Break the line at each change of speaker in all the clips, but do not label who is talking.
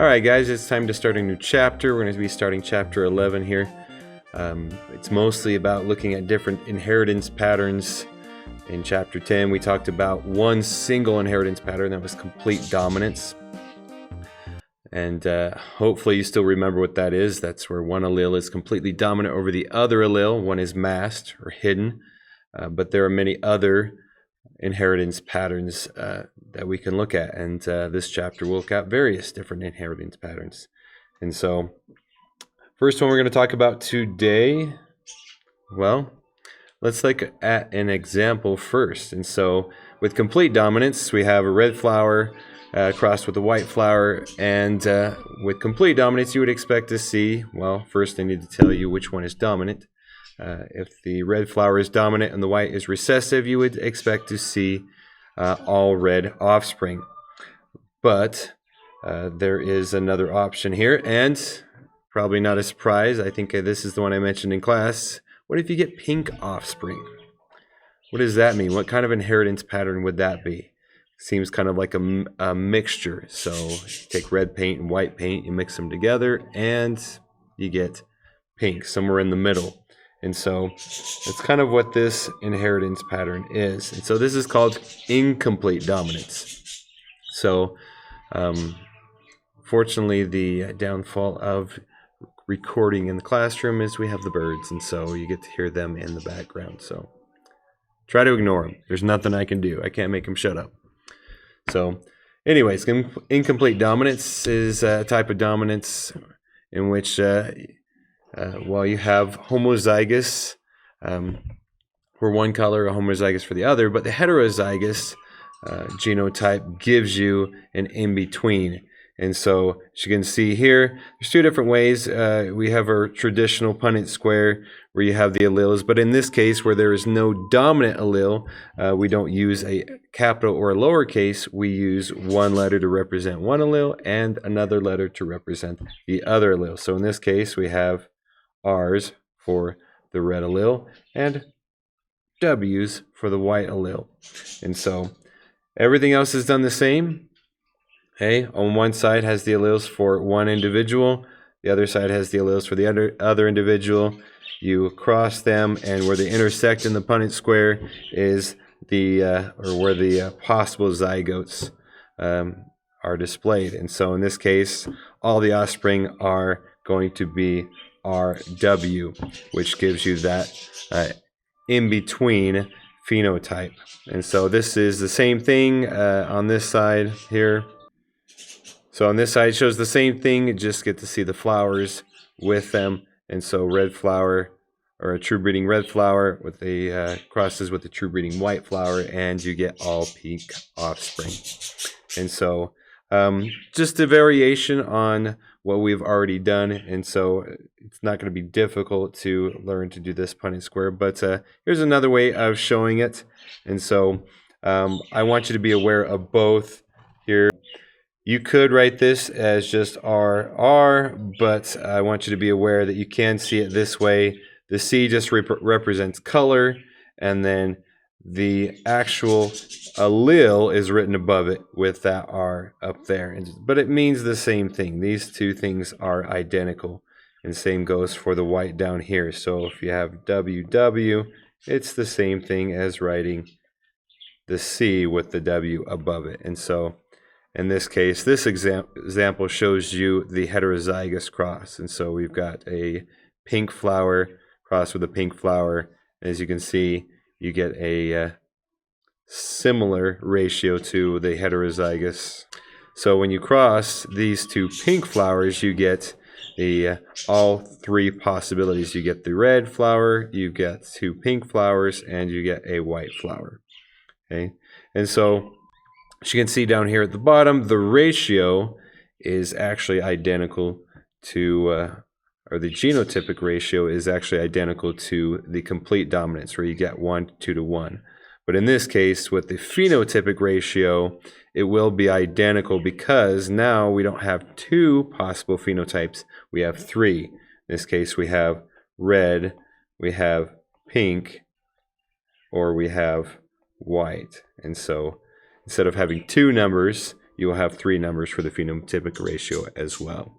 Alright guys, it's time to start a new chapter. We're going to be starting chapter 11 here. It's mostly about looking at different inheritance patterns. In chapter 10 we talked about one single inheritance pattern, that was complete dominance. And hopefully you still remember what that is. That's where one allele is completely dominant over the other allele. One is masked or hidden. But there are many other inheritance patterns that we can look at, and this chapter will look at various different inheritance patterns. And so first one we're going to talk about today, well, let's look at an example first. And so with complete dominance we have a red flower crossed with a white flower, and with complete dominance you would expect to see, well, first I need to tell you which one is dominant. If the red flower is dominant and the white is recessive, you would expect to see all red offspring. But there is another option here, and probably not a surprise. I think this is the one I mentioned in class. What if you get pink offspring? What does that mean? What kind of inheritance pattern would that be? Seems kind of like a mixture. So you take red paint and white paint, you mix them together, and you get pink somewhere in the middle. And so that's kind of what this inheritance pattern is. And so this is called incomplete dominance. So fortunately, the downfall of recording in the classroom is we have the birds, and so you get to hear them in the background. So try to ignore them. There's nothing I can do. I can't make them shut up. So anyways, incomplete dominance is a type of dominance in which well, you have homozygous for one color, a homozygous for the other, but the heterozygous genotype gives you an in-between. And so, as you can see here, there's two different ways. We have our traditional Punnett square where you have the alleles, but in this case, where there is no dominant allele, we don't use a capital or a lowercase. We use one letter to represent one allele and another letter to represent the other allele. So in this case, we have R's for the red allele and W's for the white allele. And so everything else is done the same. Okay, on one side has the alleles for one individual, the other side has the alleles for the other individual. You cross them, and where they intersect in the Punnett square is the or where the possible zygotes are displayed. And so in this case, all the offspring are going to be RW, which gives you that in-between phenotype. And so this is the same thing on this side here. So on this side shows the same thing, you just get to see the flowers with them. And so red flower, or a true breeding red flower with the crosses with the true breeding white flower, and you get all pink offspring. And so just a variation on what we've already done, and so it's not going to be difficult to learn to do this Punnett square, but here's another way of showing it. And so I want you to be aware of both here. You could write this as just RR, but I want you to be aware that you can see it this way. The C just represents color, and then the actual allele is written above it with that R up there. But it means the same thing. These two things are identical. And same goes for the white down here. So if you have WW, it's the same thing as writing the C with the W above it. And so in this case, this example shows you the heterozygous cross. And so we've got a pink flower crossed with a pink flower. As you can see, you get a similar ratio to the heterozygous. So when you cross these two pink flowers, you get all three possibilities. You get the red flower, you get two pink flowers, and you get a white flower. Okay, and so as you can see down here at the bottom, the ratio is actually identical to or the genotypic ratio is actually identical to the complete dominance, where you get 1 2 to 1. But in this case, with the phenotypic ratio, it will be identical because now we don't have two possible phenotypes, we have three. In this case, we have red, we have pink, or we have white. And so instead of having two numbers, you will have 3 numbers for the phenotypic ratio as well.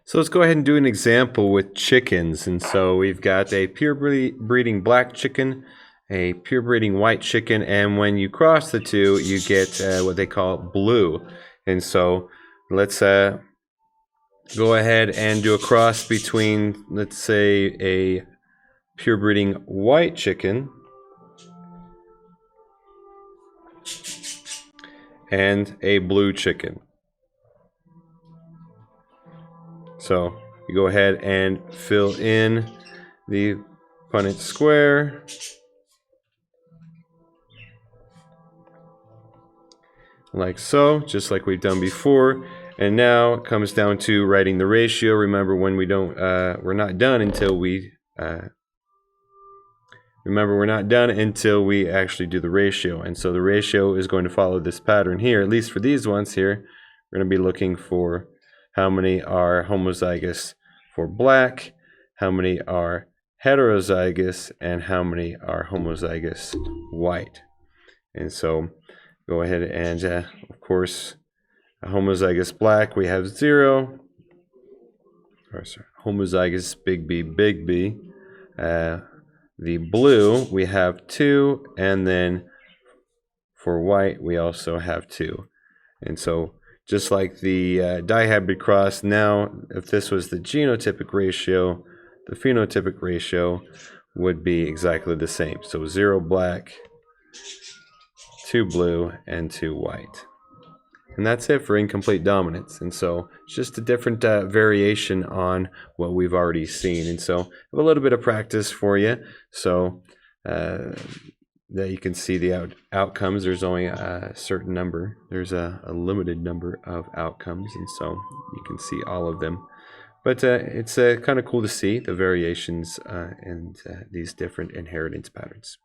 So let's go ahead and do an example with chickens. And so we've got a pure breeding black chicken, a pure breeding white chicken, and when you cross the two, you get what they call blue. And so let's go ahead and do a cross between, let's say, a pure breeding white chicken and a blue chicken. So you go ahead and fill in the Punnett square. Like so, just like we've done before. And now it comes down to writing the ratio. Remember, when we don't, we're not done until we, actually do the ratio. And so the ratio is going to follow this pattern here, at least for these ones here. We're going to be looking for how many are homozygous for black, how many are heterozygous, and how many are homozygous white. And so go ahead and, of course, a homozygous black, we have 0. Or sorry, homozygous big B, big B. The blue, we have 2, and then for white, we also have 2. And so just like the dihybrid cross, now if this was the genotypic ratio, the phenotypic ratio would be exactly the same. So 0 black, 2 blue, and 2 white. And that's it for incomplete dominance. And so it's just a different variation on what we've already seen. And so I have a little bit of practice for you. So that you can see the outcomes. There's only a certain number. There's a limited number of outcomes, and so you can see all of them. But it's kind of cool to see the variations and these different inheritance patterns.